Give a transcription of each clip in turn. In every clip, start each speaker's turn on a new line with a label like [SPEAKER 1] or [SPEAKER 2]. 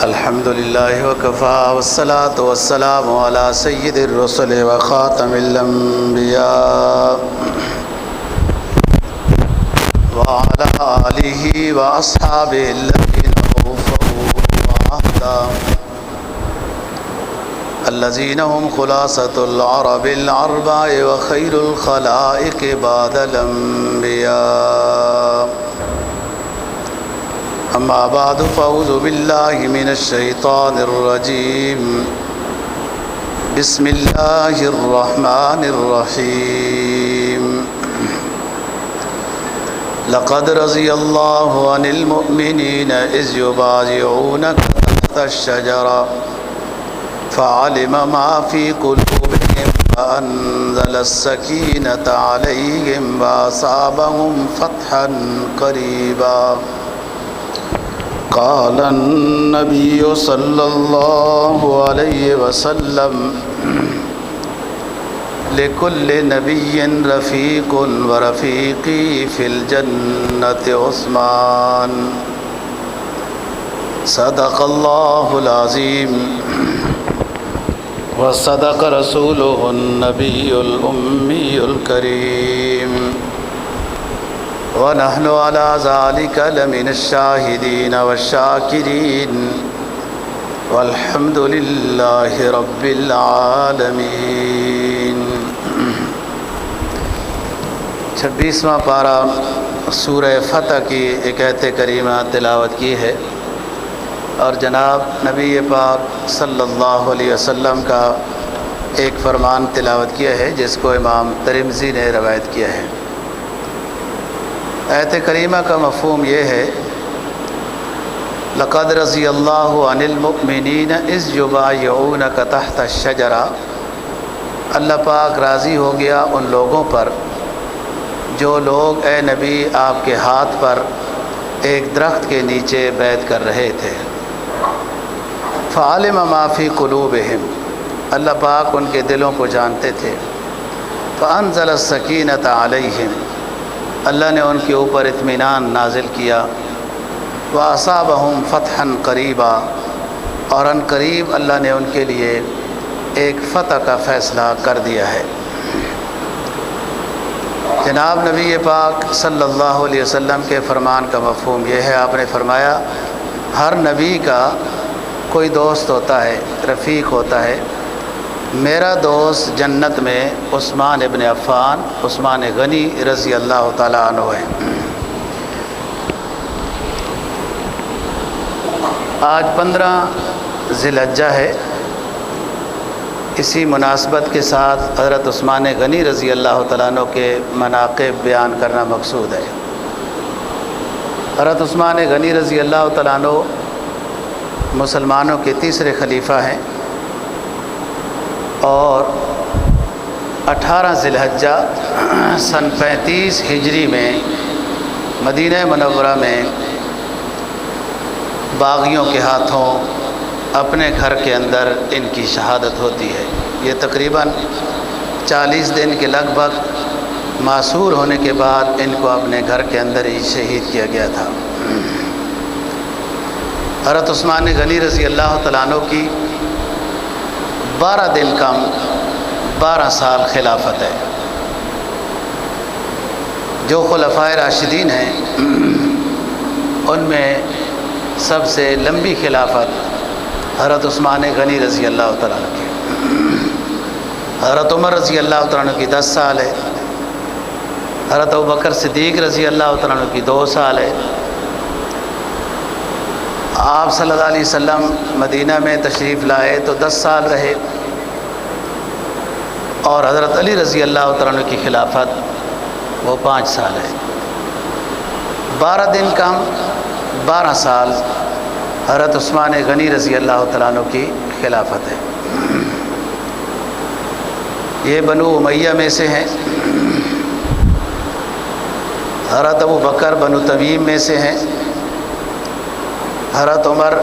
[SPEAKER 1] الحمد لله وكفى والصلاة والسلام على سيد الرسل وخاتم الأنبياء وعلى آله وأصحابه الذين أوفوا عهدا الذين هم خلاصة العرب الأربع وخير الخلائق بعد الأنبياء. أما بعد فأعوذ بالله من الشيطان الرجيم. بسم الله الرحمن الرحيم. لقد رضي الله عن المؤمنين إذ يبايعونك تحت الشجرة فعلم ما في قلوبهم فأنزل السكينة عليهم وأصابهم فتحا قريبا. قال النبي صلى الله عليه وسلم لكل نبي رفيق ورفيقي في الجنة عثمان. صدق الله العظيم وصدق رسوله النبي الأمي الكريم ونحن على ذلك لمن الشاهدين والشاكرين والحمد لله رب العالمين. 26واں پارہ سورہ فتح کی ایک آیت کریمہ تلاوت کی ہے اور جناب نبی پاک صلی اللہ علیہ وسلم کا ایک فرمان تلاوت کیا ہے جس کو امام ترمذی نے روایت کیا ہے. آیت کریمہ کا مفہوم یہ ہے لقد رضی اللہ عن المؤمنین اذ یبایعونک تحت الشجرہ. اللہ پاک راضی ہو گیا ان لوگوں پر جو لوگ اے نبی آپ کے ہاتھ پر ایک درخت کے نیچے بیعت کر رہے تھے. فعلم ما فی قلوبہم. اللہ پاک ان کے دلوں کو جانتے تھے. فانزل السکینۃ علیہم. اللہ نے ان کے اوپر اطمینان نازل کیا. وَأَصَابَهُمْ فَتْحًا قَرِيبًا. اور ان قریب اللہ نے ان کے لیے ایک فتح کا فیصلہ کر دیا ہے. جناب نبی پاک صلی اللہ علیہ وسلم کے فرمان کا مفہوم یہ ہے، آپ نے فرمایا ہر نبی کا کوئی دوست ہوتا ہے، رفیق ہوتا ہے. میرا دوست جنت میں عثمان ابن عفان، عثمان غنی رضی اللہ تعالیٰ عنہ ہے. آج 15 ذی الحجہ ہے. اسی مناسبت کے ساتھ حضرت عثمان غنی رضی اللہ تعالیٰ عنہ کے مناقب بیان کرنا مقصود ہے. حضرت عثمان غنی رضی اللہ تعالیٰ عنہ مسلمانوں کے تیسرے خلیفہ ہیں اور 18 ذی الحجہ سن 35 ہجری میں مدینہ منورہ میں باغیوں کے ہاتھوں اپنے گھر کے اندر ان کی شہادت ہوتی ہے. یہ تقریباً 40 دن کے لگ بھگ معصور ہونے کے بعد ان کو اپنے گھر کے اندر ہی شہید کیا گیا تھا. حضرت عثمان غنی رضی اللہ تعالیٰ عنہ کی 12 دن کم 12 سال خلافت ہے. جو خلفائے راشدین ہیں ان میں سب سے لمبی خلافت حضرت عثمان غنی رضی اللہ تعالیٰ عنہ کی. حضرت عمر رضی اللہ تعالیٰ عنہ کی 10 سال ہے. حضرت ابوبکر صدیق رضی اللہ تعالیٰ عنہ کی 2 سال ہے. آپ صلی اللہ علیہ وسلم مدینہ میں تشریف لائے تو 10 سال رہے اور حضرت علی رضی اللہ تعالیٰ عنہ کی خلافت وہ 5 سال ہے. 12 دن کم 12 سال حضرت عثمان غنی رضی اللہ تعالیٰ عنہ کی خلافت ہے. یہ بنو امیہ میں سے ہیں. حضرت ابو بکر بنو تمیم میں سے ہیں. حضرت عمر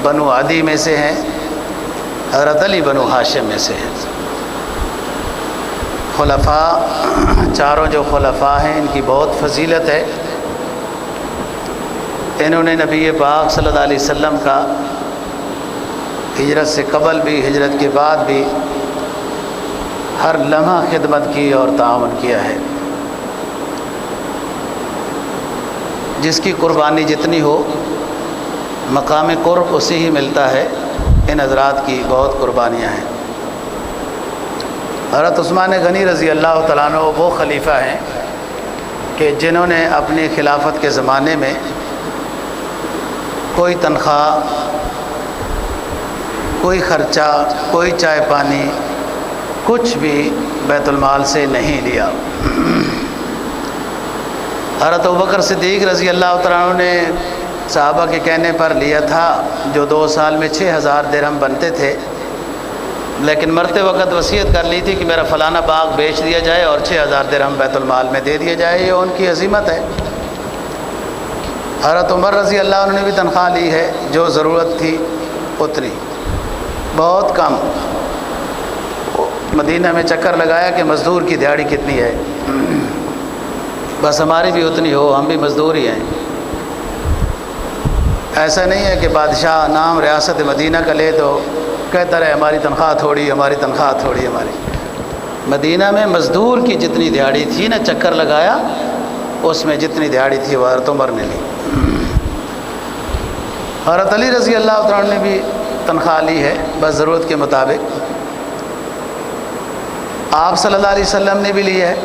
[SPEAKER 1] بنو عدی میں سے ہیں. حضرت علی بنو ہاشم میں سے ہیں. خلفاء چاروں جو خلفاء ہیں ان کی بہت فضیلت ہے انہوں نے نبی پاک صلی اللہ علیہ وسلم کا ہجرت سے قبل بھی ہجرت کے بعد بھی ہر لمحہ خدمت کی اور تعاون کیا ہے۔ جس کی قربانی جتنی ہو مقام قرب اسی ہی ملتا ہے۔ ان حضرات کی بہت قربانیاں ہیں۔ حضرت عثمان غنی رضی اللہ تعالیٰ عنہ وہ خلیفہ ہیں کہ جنہوں نے اپنی خلافت کے زمانے میں کوئی تنخواہ، کوئی خرچہ، کوئی چائے پانی، کچھ بھی بیت المال سے نہیں لیا۔ حضرت ابوبکر صدیق رضی اللہ تعالیٰ عنہ نے صحابہ کے کہنے پر لیا تھا، جو 2 سال میں 6000 درہم بنتے تھے، لیکن مرتے وقت وصیت کر لی تھی کہ میرا فلانا باغ بیچ دیا جائے اور 6000 درہم بیت المال میں دے دیا جائے۔ یہ ان کی عظمت ہے۔ حضرت عمر رضی اللہ عنہ نے بھی تنخواہ لی ہے، جو ضرورت تھی اتنی، بہت کم۔ مدینہ میں چکر لگایا کہ مزدور کی دیہاڑی کتنی ہے، بس ہماری بھی اتنی ہو، ہم بھی مزدور ہی ہیں۔ ایسا نہیں ہے کہ بادشاہ نام ریاست مدینہ کا لے تو کہتا رہے ہماری تنخواہ تھوڑی، ہماری تنخواہ تھوڑی، ہماری۔ مدینہ میں مزدور کی جتنی دیہاڑی تھی نا، چکر لگایا اس میں جتنی دیہاڑی تھی وہ حضرت عمر نے لی۔ حضرت علی رضی اللہ عنہ نے بھی تنخواہ لی ہے، بس ضرورت کے مطابق۔ آپ صلی اللہ علیہ وسلم نے بھی لی ہے۔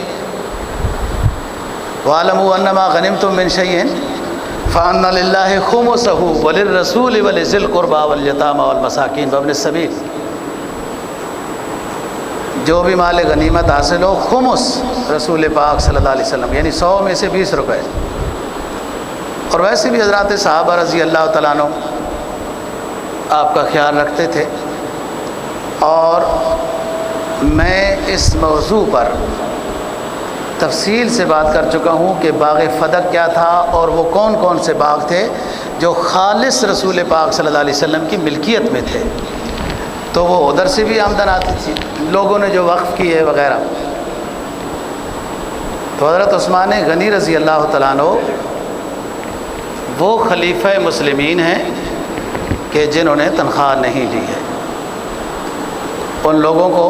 [SPEAKER 1] وَاعْلَمُوا أَنَّمَا غَنِمْتُم مِّن شَيْءٍ فَأَنَّ لِلَّهِ خُمُسَهُ وَلِلرَّسُولِ وَلِذِي الْقُرْبَى وَالْيَتَامَى وَالْمَسَاكِينِ وَابْنِ السَّبِيلِ۔ جو بھی مال غنیمت حاصل ہو، خمس رسول پاک صلی اللہ علیہ وسلم، یعنی 100 میں سے 20 روپے۔ اور ویسے بھی حضرات صحابہ رضی اللہ تعالیٰ عنہ آپ کا خیال رکھتے تھے۔ اور میں اس موضوع پر تفصیل سے بات کر چکا ہوں کہ باغ فدق کیا تھا اور وہ کون کون سے باغ تھے جو خالص رسول پاک صلی اللہ علیہ وسلم کی ملکیت میں تھے، تو وہ ادھر سے بھی آمدن آتی تھی، لوگوں نے جو وقف کیے وغیرہ۔ تو حضرت عثمان غنی رضی اللہ تعالیٰ عنہ وہ خلیفہ مسلمین ہیں کہ جنہوں نے تنخواہ نہیں لی ہے۔ ان لوگوں کو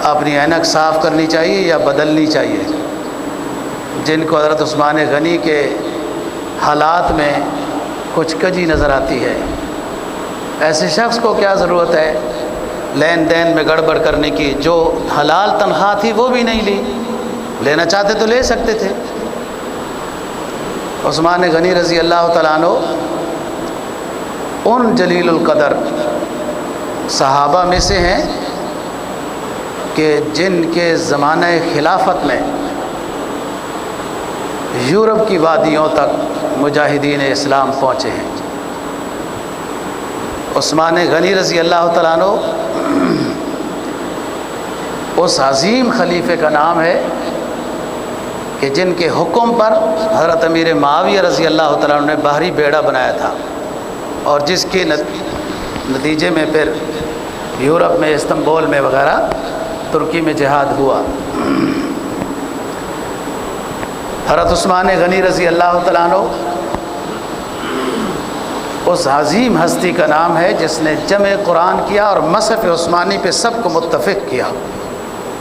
[SPEAKER 1] اپنی عینک صاف کرنی چاہیے یا بدلنی چاہیے، جن کو حضرت عثمان غنی کے حالات میں کچھ کجی نظر آتی ہے۔ ایسے شخص کو کیا ضرورت ہے لین دین میں گڑبڑ کرنے کی؟ جو حلال تنخواہ تھی وہ بھی نہیں لی، لینا چاہتے تو لے سکتے تھے۔ عثمان غنی رضی اللہ تعالیٰ عنہ ان جلیل القدر صحابہ میں سے ہیں کہ جن کے زمانہ خلافت میں یورپ کی وادیوں تک مجاہدین اسلام پہنچے ہیں۔ عثمان غنی رضی اللہ تعالیٰ عنہ اس عظیم خلیفے کا نام ہے کہ جن کے حکم پر حضرت امیر معاویہ رضی اللہ تعالیٰ عنہ نے بحری بیڑا بنایا تھا، اور جس کے نتیجے میں پھر یورپ میں، استنبول میں وغیرہ، ترکی میں جہاد ہوا۔ حضرت عثمان غنی رضی اللہ تعالیٰ عنہ اس عظیم ہستی کا نام ہے جس نے جمع قرآن کیا اور مصحف عثمانی پہ سب کو متفق کیا۔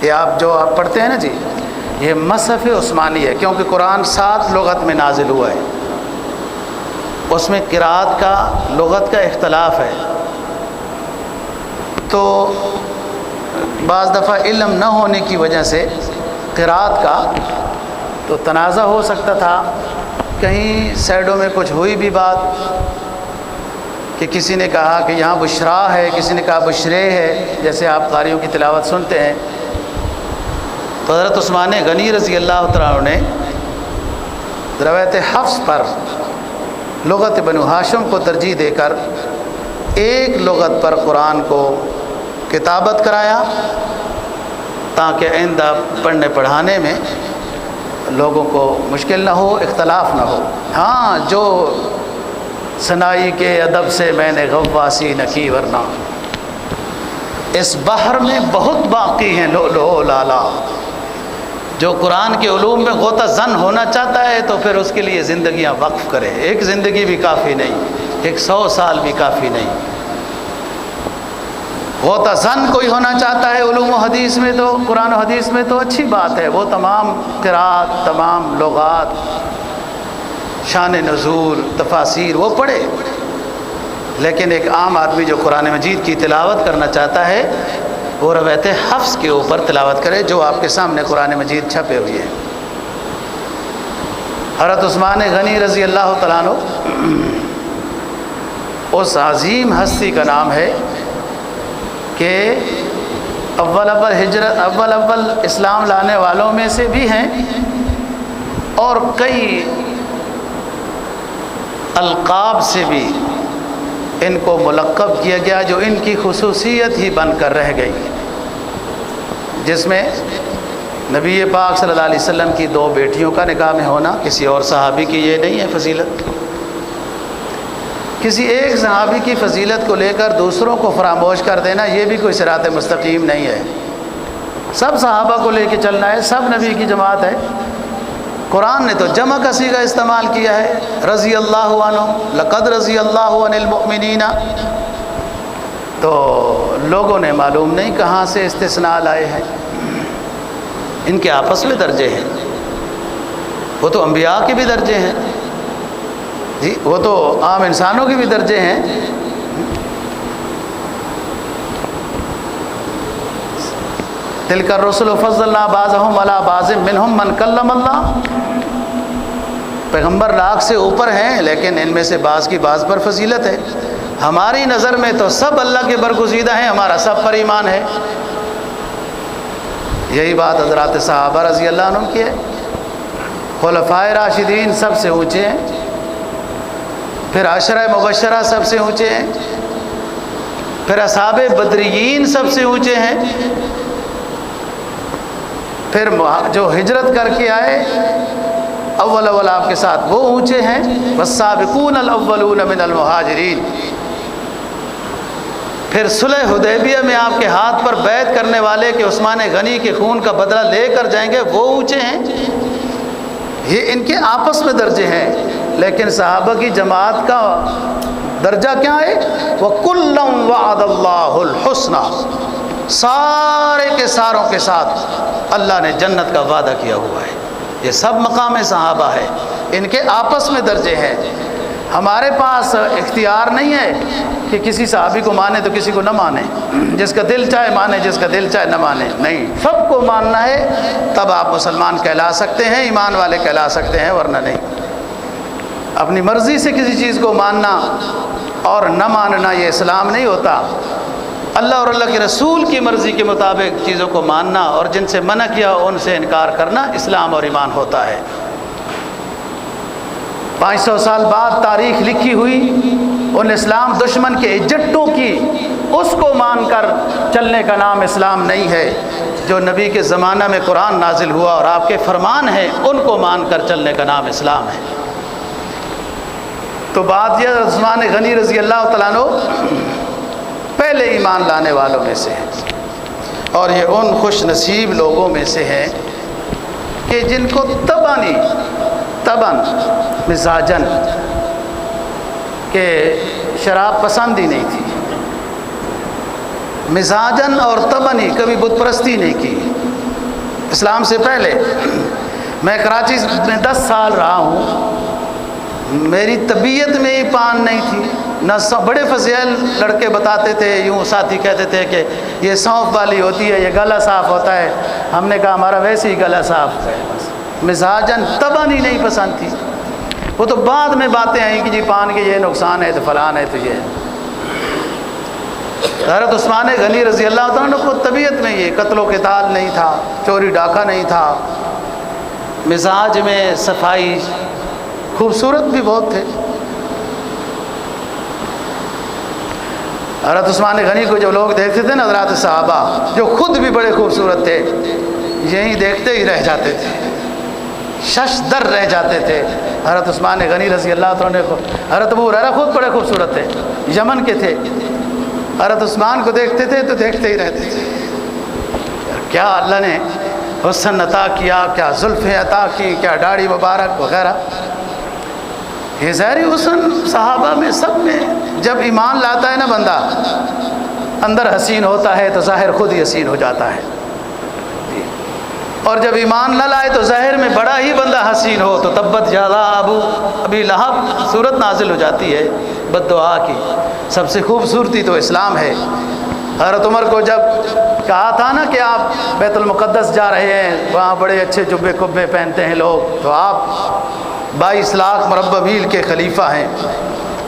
[SPEAKER 1] یہ آپ پڑھتے ہیں نا جی، یہ مصحف عثمانی ہے، کیونکہ قرآن 7 لغت میں نازل ہوا ہے، اس میں قرأت کا، لغت کا اختلاف ہے، تو بعض دفعہ علم نہ ہونے کی وجہ سے قرأت کا تو تنازع ہو سکتا تھا، کہیں سائڈوں میں کچھ ہوئی بھی بات کہ کسی نے کہا کہ یہاں بشرا ہے، کسی نے کہا بشرے ہے، جیسے آپ قاریوں کی تلاوت سنتے ہیں۔ تو حضرت عثمان غنی رضی اللہ تعالیٰ عنہ نے روایت حفص پر لغت بنو ہاشم کو ترجیح دے کر ایک لغت پر قرآن کو کتابت کرایا، تاکہ آئندہ پڑھنے پڑھانے میں لوگوں کو مشکل نہ ہو، اختلاف نہ ہو۔ ہاں، جو سنائی کے ادب سے میں نے غواصی نہ کی، ورنہ اس بحر میں بہت باقی ہیں لؤلؤ لالا۔ جو قرآن کے علوم میں غوطہ زن ہونا چاہتا ہے تو پھر اس کے لیے زندگیاں وقف کرے. ایک زندگی بھی کافی نہیں, 100 سال بھی کافی نہیں. غوطہ زن کوئی ہونا چاہتا ہے علوم و حدیث میں تو, قرآن و حدیث میں تو اچھی بات ہے, وہ تمام قرات, تمام لغات, شان نزول, تفاسیر وہ پڑھے. لیکن ایک عام آدمی جو قرآن مجید کی تلاوت کرنا چاہتا ہے وہ روایت حفظ کے اوپر تلاوت کرے جو آپ کے سامنے قرآن مجید چھپے ہوئے ہیں. حضرت عثمان غنی رضی اللہ تعالیٰ عنہ اس عظیم ہستی کا نام ہے کہ اول اسلام لانے والوں میں سے بھی ہیں, اور کئی القاب سے بھی ان کو ملقب کیا گیا جو ان کی خصوصیت ہی بن کر رہ گئی, جس میں نبی پاک صلی اللہ علیہ وسلم کی 2 بیٹیوں کا نکاح میں ہونا. کسی اور صحابی کی یہ نہیں ہے فضیلت. کسی ایک صحابی کی فضیلت کو لے کر دوسروں کو فراموش کر دینا یہ بھی کوئی صراط مستقیم نہیں ہے. سب صحابہ کو لے کے چلنا ہے, سب نبی کی جماعت ہے. قرآن نے تو جمع کا صیغہ استعمال کیا ہے, رضی اللہ عنہ, لقد رضی اللہ عن المؤمنین. تو لوگوں نے معلوم نہیں کہاں سے استثناء لائے ہیں. ان کے آپس میں درجے ہیں, وہ تو انبیاء کے بھی درجے ہیں جی, وہ تو عام انسانوں کے بھی درجے ہیں. تلک الرسل فضلنا بعضهم علی بعض منهم من کلم اللہ. پیغمبر لاکھ سے اوپر ہیں لیکن ان میں سے بعض کی بعض پر فضیلت ہے. ہماری نظر میں تو سب اللہ کے برگزیدہ ہیں, ہمارا سب پر ایمان ہے. یہی بات حضرات صحابہ رضی اللہ عنہ کی ہے. خلفائے راشدین سب سے اونچے ہیں, پھر عشرہ مبشرہ سب سے اونچے ہیں, پھر اصحاب بدریین سب سے اونچے ہیں, پھر جو ہجرت کر کے آئے اول آپ کے ساتھ وہ اونچے ہیں. والسابقون الاولون من المہاجرین. پھر صلح حدیبیہ میں آپ کے ہاتھ پر بیعت کرنے والے کہ عثمان غنی کے خون کا بدلہ لے کر جائیں گے وہ اونچے ہیں. یہ ان کے آپس میں درجے ہیں. لیکن صحابہ کی جماعت کا درجہ کیا ہے؟ وَكُلًّا وَعَدَ اللَّهُ الْحُسْنَى. سارے کے ساروں کے ساتھ اللہ نے جنت کا وعدہ کیا ہوا ہے. یہ سب مقام صحابہ ہے, ان کے آپس میں درجے ہیں. ہمارے پاس اختیار نہیں ہے کہ کسی صحابی کو مانے تو کسی کو نہ مانے, جس کا دل چاہے مانے جس کا دل چاہے نہ مانے. نہیں, سب کو ماننا ہے تب آپ مسلمان کہلا سکتے ہیں, ایمان والے کہلا سکتے ہیں, ورنہ نہیں. اپنی مرضی سے کسی چیز کو ماننا اور نہ ماننا یہ اسلام نہیں ہوتا. اللہ اور اللہ کے رسول کی مرضی کے مطابق چیزوں کو ماننا اور جن سے منع کیا ان سے انکار کرنا اسلام اور ایمان ہوتا ہے. 500 سال بعد تاریخ لکھی ہوئی ان اسلام دشمن کے ایجنٹوں کی, اس کو مان کر چلنے کا نام اسلام نہیں ہے. جو نبی کے زمانہ میں قرآن نازل ہوا اور آپ کے فرمان ہیں ان کو مان کر چلنے کا نام اسلام ہے. تو بات یہ عثمان غنی رضی اللہ تعالیٰ عنہ پہلے ایمان لانے والوں میں سے ہیں, اور یہ ان خوش نصیب لوگوں میں سے ہیں کہ جن کو تبن مزاجن کہ شراب پسند ہی نہیں تھی. مزاجن اور تبن ہی, کبھی بت پرستی نہیں کی اسلام سے پہلے. میں کراچی میں 10 سال رہا ہوں, میری طبیعت میں ہی پان نہیں تھی. نہ بڑے فضیل لڑکے بتاتے تھے, یوں ساتھی کہتے تھے کہ یہ سونف والی ہوتی ہے, یہ گلا صاف ہوتا ہے. ہم نے کہا ہمارا ویسے ہی گلا صاف ہے. مزاجن تبن ہی نہیں پسند تھی. وہ تو بعد میں باتیں آئیں کہ جی پان کے یہ نقصان ہے تو فلان ہے تو یہ. حضرت عثمان غنی رضی اللہ عنہ کو طبیعت میں یہ قتل و قتال نہیں تھا, چوری ڈاکہ نہیں تھا, مزاج میں صفائی, خوبصورت بھی بہت تھے. حضرت عثمان غنی کو جو لوگ دیکھتے تھے نا حضرات صحابہ جو خود بھی بڑے خوبصورت تھے, یہیں دیکھتے ہی رہ جاتے تھے, شش در رہ جاتے تھے. حضرت عثمان غنی رضی اللہ عنہ کو, حضرت ابو ہریرہ خود بڑے خوبصورت تھے, یمن کے تھے, حضرت عثمان کو دیکھتے تھے تو دیکھتے ہی رہتے تھے. کیا اللہ نے حسن عطا کیا، کیا زلفیں عطا کی، کیا داڑھی مبارک وغیرہ. یہ ظاہری حسن صحابہ میں سب میں. جب ایمان لاتا ہے نا بندہ، اندر حسین ہوتا ہے تو ظاہر خود ہی حسین ہو جاتا ہے. اور جب ایمان نہ لائے تو ظاہر میں بڑا ہی بندہ حسین ہو تو تبت یادا ابی لہب صورت نازل ہو جاتی ہے بد دعا کی. سب سے خوبصورتی تو اسلام ہے. حضرت عمر کو جب کہا تھا نا کہ آپ بیت المقدس جا رہے ہیں، وہاں بڑے اچھے جبے کبے پہنتے ہیں لوگ، تو آپ 22 لاکھ مربع میل کے خلیفہ ہیں،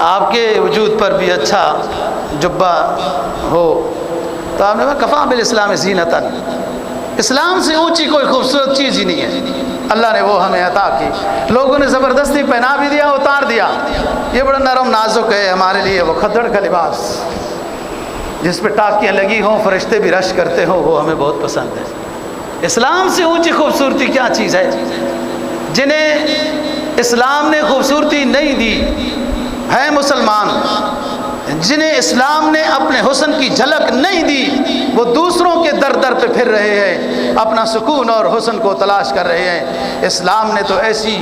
[SPEAKER 1] آپ کے وجود پر بھی اچھا جبہ ہو. تو آپ نے کہا کفا بالاسلام زینۃ، اسلام سے اونچی کوئی خوبصورت چیز ہی نہیں ہے. اللہ نے وہ ہمیں عطا کی. لوگوں نے زبردستی پہنا بھی دیا، اتار دیا. یہ بڑا نرم نازک ہے ہمارے لیے، وہ کھدڑ کا لباس جس پہ ٹاکیاں لگی ہوں، فرشتے بھی رش کرتے ہوں، وہ ہمیں بہت پسند ہے. اسلام سے اونچی خوبصورتی کیا چیز ہے؟ جنہیں اسلام نے خوبصورتی نہیں دی ہے مسلمان، جنہیں اسلام نے اپنے حسن کی جھلک نہیں دی، وہ دوسروں کے در در پہ پھر رہے ہیں، اپنا سکون اور حسن کو تلاش کر رہے ہیں. اسلام نے تو ایسی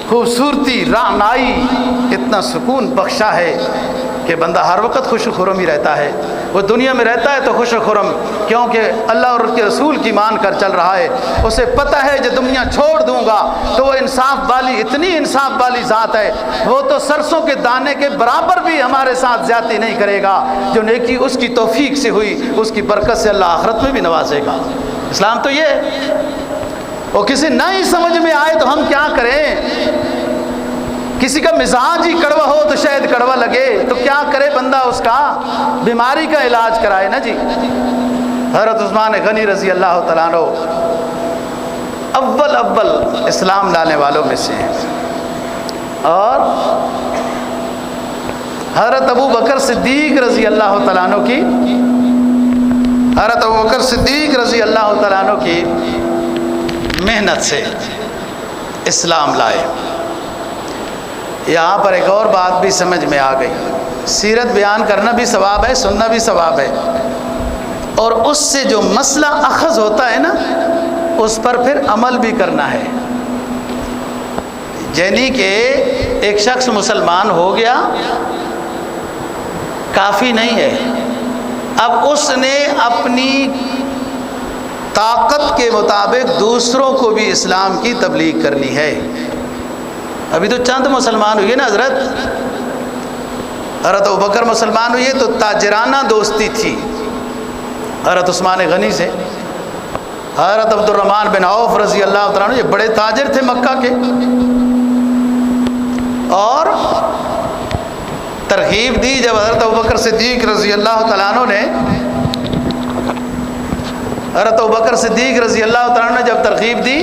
[SPEAKER 1] خوبصورتی رعنائی، اتنا سکون بخشا ہے کہ بندہ ہر وقت خوش و خرم ہی رہتا ہے. وہ دنیا میں رہتا ہے تو خوش و خرم، کیونکہ اللہ اور اس کے رسول کی مان کر چل رہا ہے. اسے پتہ ہے جو دنیا چھوڑ دوں گا تو وہ انصاف والی، اتنی انصاف والی ذات ہے، وہ تو سرسوں کے دانے کے برابر بھی ہمارے ساتھ زیادتی نہیں کرے گا. جو نیکی اس کی توفیق سے ہوئی، اس کی برکت سے اللہ آخرت میں بھی نوازے گا. اسلام تو یہ ہے. وہ کسی نہیں سمجھ میں آئے تو ہم کیا کریں؟ کسی کا مزاج ہی کڑوا ہو تو شاید کڑوا لگے، تو کیا کرے بندہ؟ اس کا بیماری کا علاج کرائے نا جی. حضرت عثمان غنی رضی اللہ تعالیٰ عنہ اول اسلام لانے والوں میں سے ہیں. اور حضرت ابو بکر صدیق رضی اللہ تعالیٰ عنہ کی، حضرت ابو بکر صدیق رضی اللہ تعالیٰ عنہ کی محنت سے اسلام لائے. یہاں پر ایک اور بات بھی سمجھ میں آ گئی. سیرت بیان کرنا بھی ثواب ہے، سننا بھی ثواب ہے، اور اس سے جو مسئلہ اخذ ہوتا ہے نا، اس پر پھر عمل بھی کرنا ہے. یعنی کہ ایک شخص مسلمان ہو گیا کافی نہیں ہے، اب اس نے اپنی طاقت کے مطابق دوسروں کو بھی اسلام کی تبلیغ کرنی ہے. ابھی تو چند مسلمان ہوئے نا حضرت. حضرت ابوبکر مسلمان ہوئے تو تاجرانہ دوستی تھی حضرت عثمان غنی سے. حضرت عبد الرحمن بن عوف رضی اللہ تعالیٰ عنہ، یہ بڑے تاجر تھے مکہ کے، اور ترغیب دی جب حضرت ابوبکر صدیق رضی اللہ تعالیٰ عنہ نے، حضرت ابوبکر صدیق رضی اللہ تعالیٰ عنہ نے جب ترغیب دی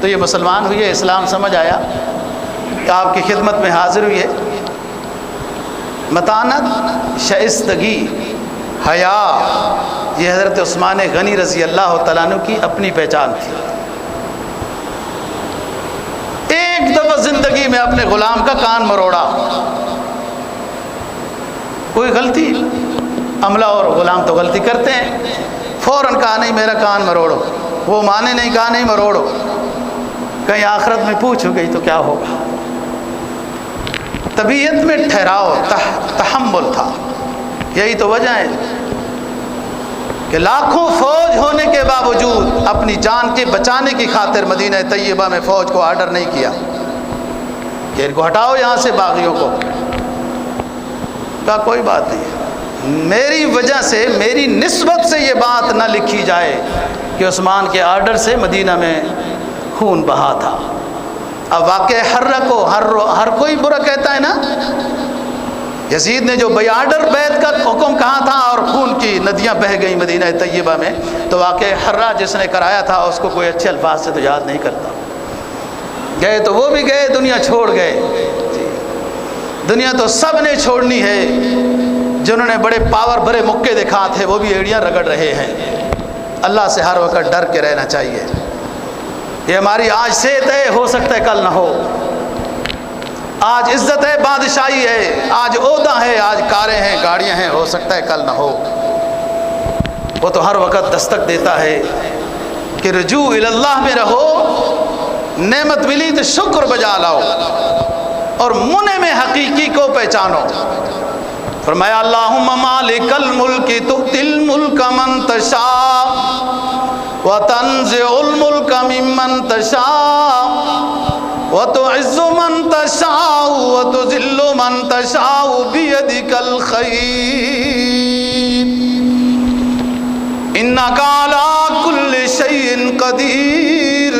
[SPEAKER 1] تو یہ مسلمان ہوئے، اسلام سمجھ آیا، آپ کی خدمت میں حاضر ہوئے. متانت، شائستگی، حیا، یہ حضرت عثمان غنی رضی اللہ تعالیٰ عنہ کی اپنی پہچان تھی. ایک دفعہ زندگی میں اپنے غلام کا کان مروڑا، کوئی غلطی، عملہ اور غلام تو غلطی کرتے ہیں، فوراً کہا نہیں میرا کان مروڑو. وہ مانے نہیں، کہا نہیں مروڑو. کہیں آخرت میں پوچھ ہو گئی تو کیا ہوگا؟ طبیعت میں ٹھہراؤ، تحمل تھا. یہی تو وجہ ہے کہ لاکھوں فوج ہونے کے باوجود اپنی جان کے بچانے کی خاطر مدینہ طیبہ میں فوج کو آرڈر نہیں کیا کہ ان کو ہٹاؤ یہاں سے، باغیوں کو. کہا کوئی بات نہیں، میری وجہ سے، میری نسبت سے یہ بات نہ لکھی جائے کہ عثمان کے آرڈر سے مدینہ میں خون بہا تھا. اب واقع حرہ کو ہر کوئی برا کہتا ہے نا. یزید نے جو آرڈر بیعت کا حکم کہا تھا اور خون کی ندیاں بہہ گئیں مدینہ طیبہ میں، تو واقع حرہ جس نے کرایا تھا اس کو کوئی اچھے الفاظ سے تو یاد نہیں کرتا. گئے تو وہ بھی گئے، دنیا چھوڑ گئے. دنیا تو سب نے چھوڑنی ہے. جنہوں نے بڑے پاور بھرے مکے دکھا تھے وہ بھی ایڑیاں رگڑ رہے ہیں. اللہ سے ہر وقت ڈر کے رہنا چاہیے. یہ ہماری آج صحت ہے، ہو سکتا ہے کل نہ ہو. آج عزت ہے، بادشاہی ہے، آج عہدہ ہے، آج کاریں ہیں، گاڑیاں ہیں، ہو سکتا ہے کل نہ ہو. وہ تو ہر وقت دستک دیتا ہے. کہ رجوع اللہ میں رہو، نعمت ملی تو شکر بجا لاؤ اور منعم حقیقی کو پہچانو۔ فرمایا اللہم مالک الملک تؤتی الملک من تشاء وتنزع الملک ممن تشاء وتعز من تشاء وتذل من تشاء بیدک الخیر انک علی کل شیء قدیر۔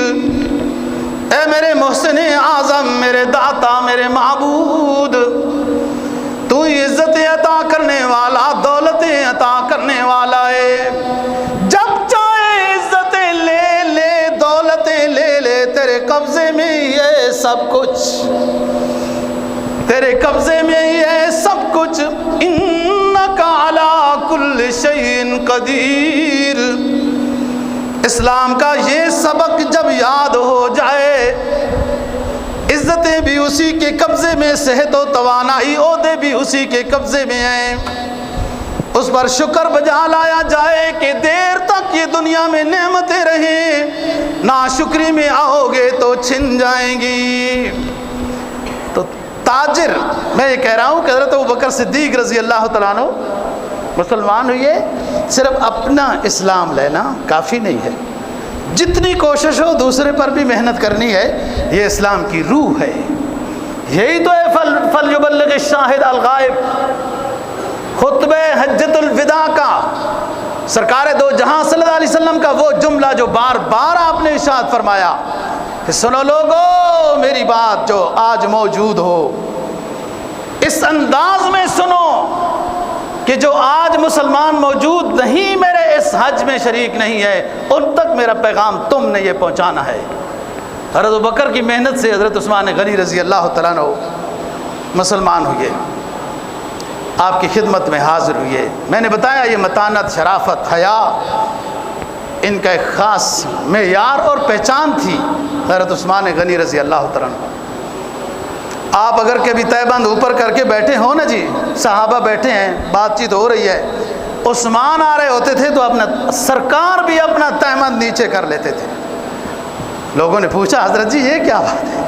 [SPEAKER 1] اے میرے محسن اعظم، میرے داتا، میرے معبود، تو عزتیں عطا کرنے والا، دولتیں عطا کرنے والا ہے، جب چاہے عزتیں لے لے، دولتیں لے لے، تیرے قبضے میں ہی ہے سب کچھ، تیرے قبضے میں ہی ہے سب کچھ۔ انک علی کل شیء قدیر۔ اسلام کا یہ سبق جب یاد ہو جائے، عزتیں بھی اسی کے قبضے میں، صحت و توانائی، عہدے بھی اسی کے قبضے میں ہیں، اس پر شکر بجا لایا جائے کہ دیر تک یہ دنیا میں نعمتیں رہیں، ناشکری میں آؤ گے تو چھن جائیں گی۔ تو تاجر، میں یہ کہہ رہا ہوں کہ حضرت ابوبکر صدیق رضی اللہ تعالیٰ عنہ مسلمان ہوئے، صرف اپنا اسلام لینا کافی نہیں ہے، جتنی کوشش ہو دوسرے پر بھی محنت کرنی ہے، یہ اسلام کی روح ہے۔ یہی تو ہے فلیبلغ الشاہد الغائب، خطبہ حجۃ الوداع کا سرکار دو جہاں صلی اللہ علیہ وسلم کا وہ جملہ جو بار بار آپ نے ارشاد فرمایا کہ سنو لوگو میری بات جو آج موجود ہو، اس انداز میں سنو کہ جو آج مسلمان موجود نہیں، میرے اس حج میں شریک نہیں ہے، ان تک میرا پیغام تم نے یہ پہنچانا ہے۔ حضرت ابوبکر کی محنت سے حضرت عثمان غنی رضی اللہ تعالیٰ عنہ مسلمان ہوئے، آپ کی خدمت میں حاضر ہوئے۔ میں نے بتایا یہ متانت، شرافت، حیا ان کا ایک خاص معیار اور پہچان تھی حضرت عثمان غنی رضی اللہ تعالیٰ عنہ۔ آپ اگر کبھی تہبند اوپر کر کے بیٹھے ہو نا جی، صحابہ بیٹھے ہیں، بات چیت ہو رہی ہے، عثمان آ رہے ہوتے تھے تو اپنا سرکار بھی اپنا تہبند نیچے کر لیتے تھے۔ لوگوں نے پوچھا حضرت جی یہ کیا بات ہے؟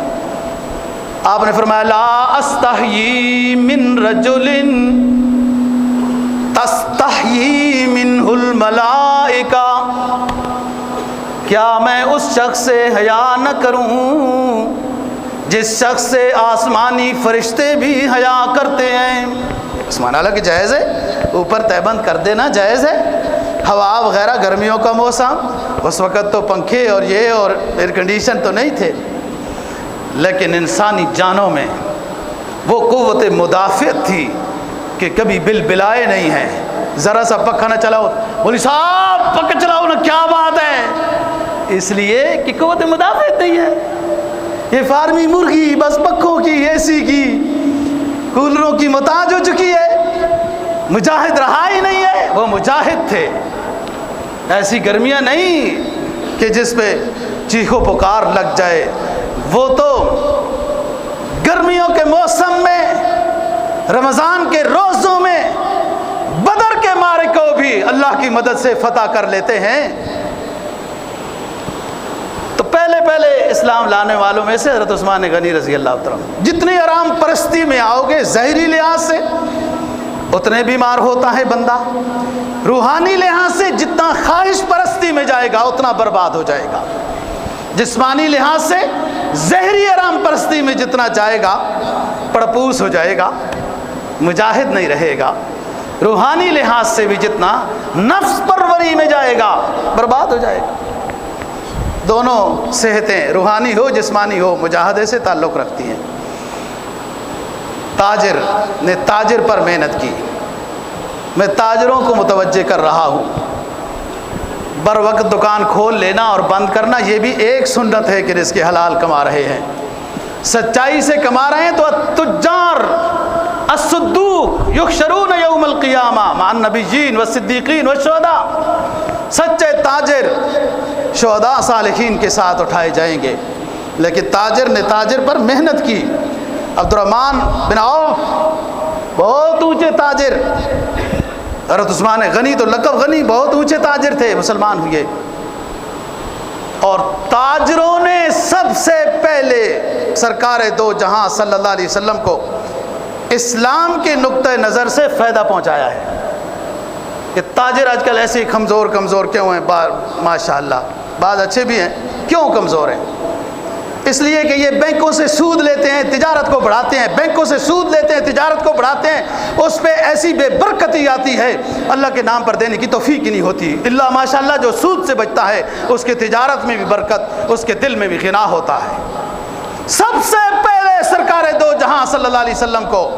[SPEAKER 1] آپ نے فرمایا لا استحیی من رجل تستحیی منہ الملائکہ، کیا میں اس شخص سے حیا نہ کروں جس شخص سے آسمانی فرشتے بھی حیا کرتے ہیں؟ آسمان حالانکہ جائز ہے، اوپر تہبند کر دینا جائز ہے، ہوا وغیرہ، گرمیوں کا موسم، اس وقت تو پنکھے اور یہ اور ایئر کنڈیشن تو نہیں تھے، لیکن انسانی جانوں میں وہ قوت مدافعت تھی کہ کبھی بل بلائے نہیں ہیں۔ ذرا سا پنکھا نہ چلاؤ، بولی صاحب پنکھا چلاؤ نا، کیا بات ہے؟ اس لیے کہ قوت مدافعت نہیں ہے۔ یہ فارمی مرغی بس پنکھوں کی، اے سی کی، کولروں کی محتاج ہو چکی ہے، مجاہد رہا ہی نہیں ہے۔ وہ مجاہد تھے، ایسی گرمیاں نہیں کہ جس پہ چیخو پکار لگ جائے، وہ تو گرمیوں کے موسم میں، رمضان کے روزوں میں، بدر کے معرکے کو بھی اللہ کی مدد سے فتح کر لیتے ہیں۔ تو پہلے اسلام لانے والوں میں سے حضرت عثمان غنی رضی اللہ تعالیٰ عنہ۔ جتنی آرام پرستی میں آؤ گے ظاہری لحاظ سے اتنے بیمار ہوتا ہے بندہ، روحانی لحاظ سے جتنا خواہش پرستی میں جائے گا اتنا برباد ہو جائے گا، جسمانی لحاظ سے ظاہری آرام پرستی میں جتنا جائے گا پڑپوس ہو جائے گا، مجاہد نہیں رہے گا، روحانی لحاظ سے بھی جتنا نفس پروری میں جائے گا برباد ہو جائے گا۔ دونوں صحتیں روحانی ہو جسمانی ہو مجاہدے سے تعلق رکھتی ہیں۔ تاجر نے تاجر پر محنت کی، میں تاجروں کو متوجہ کر رہا ہوں، بر وقت دکان کھول لینا اور بند کرنا یہ بھی ایک سنت ہے کہ رزق حلال کما رہے ہیں، سچائی سے کما رہے ہیں۔ تو التجار الصدوق یحشرون یوم القیامہ مع النبیین والصدیقین والشہداء، سچے تاجر شہداء صالحین کے ساتھ اٹھائے جائیں گے۔ لیکن تاجر نے تاجر پر محنت کی۔ عبد الرحمن بن عوف بہت اونچے تاجر، حضرت عثمان غنی تو لقب غنی، بہت اونچے تاجر تھے، مسلمان ہوئے۔ اور تاجروں نے سب سے پہلے سرکار دو جہاں صلی اللہ علیہ وسلم کو اسلام کے نقطۂ نظر سے فائدہ پہنچایا ہے. کہ تاجر آج کل ایسے کمزور کیوں ہیں؟ ماشاء اللہ بعض اچھے بھی ہیں. کیوں کمزور ہیں؟ اس لیے کہ یہ بینکوں سے سود لیتے ہیں، تجارت کو بڑھاتے ہیں، بینکوں سے سود لیتے ہیں، تجارت کو بڑھاتے ہیں، اس پہ ایسی بے برکتی آتی ہے، اللہ کے نام پر دینے کی توفیق ہی نہیں ہوتی. اللہ ماشاء اللہ جو سود سے بچتا ہے اس کے تجارت میں بھی برکت، اس کے دل میں بھی غنا ہوتا ہے. سب سے پہلے سرکار دو جہاں صلی اللہ علیہ وسلم کو